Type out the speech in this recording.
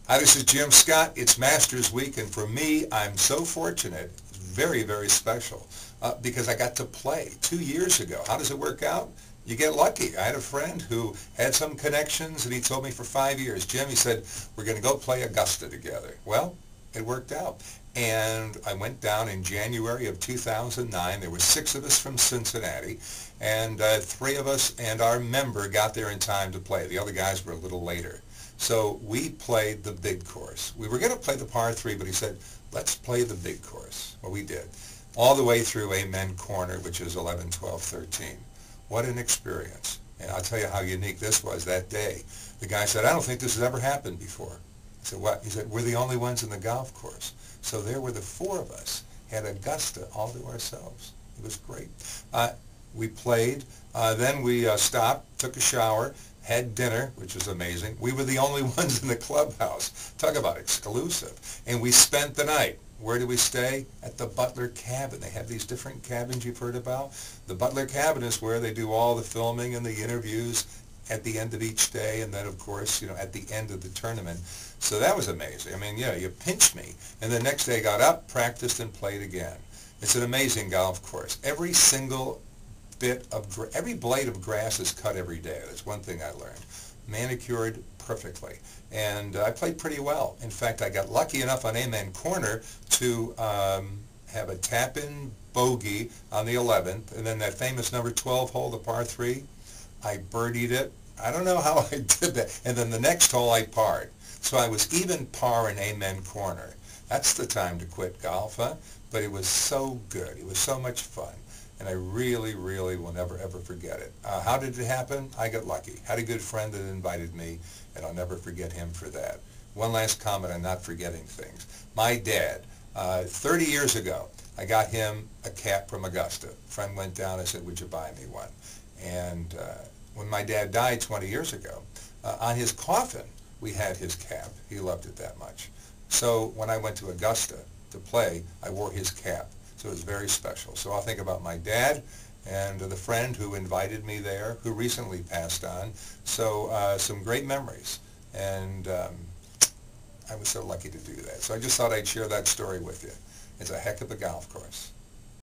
Hi, this is Jim Scott. It's Masters Week, and for me, I'm so fortunate. It's very, very special because I got to play 2 years ago. How does it work out? You get lucky. I had a friend who had some connections, and he told me for 5 years, Jim, he said, we're going to go play Augusta together. Well, it worked out. And I went down in January of 2009. There were 6 of us from Cincinnati, and 3 of us and our member got there in time to play. The other guys were a little later. So we played the big course. We were going to play the par 3, but he said, let's play the big course. Well, we did. All the way through Amen Corner, which is 11, 12, 13. What an experience. And I'll tell you how unique this was that day. The guy said, I don't think this has ever happened before. I said, what? He said, we're the only ones in the golf course. So there were the 4 of us, had Augusta all to ourselves. It was great. We played. Then we stopped, took a shower, had dinner, which was amazing. We were the only ones in the clubhouse. Talk about exclusive. And we spent the night. Where did we stay? At the Butler Cabin. They have these different cabins you've heard about. The Butler Cabin is where they do all the filming and the interviews at the end of each day, and then, of course, at the end of the tournament. So that was amazing. I mean, you pinched me. And the next day got up, practiced, and played again. It's an amazing golf course. Every single every blade of grass is cut every day. That's one thing I learned. Manicured perfectly. And I played pretty well. In fact, I got lucky enough on Amen Corner to have a tap-in bogey on the 11th, and then that famous number 12 hole, the par 3, I birdied it. I don't know how I did that. And then the next hole I parred. So I was even par in Amen Corner. That's the time to quit golf, huh? But it was so good. It was so much fun. And I really, really will never, ever forget it. How did it happen? I got lucky. Had a good friend that invited me, and I'll never forget him for that. One last comment on not forgetting things. My dad, 30 years ago, I got him a cap from Augusta. A friend went down and said, would you buy me one? And when my dad died 20 years ago, on his coffin, we had his cap. He loved it that much. So when I went to Augusta to play, I wore his cap. So it was very special. So I'll think about my dad and the friend who invited me there, who recently passed on. So some great memories. And I was so lucky to do that. So I just thought I'd share that story with you. It's a heck of a golf course.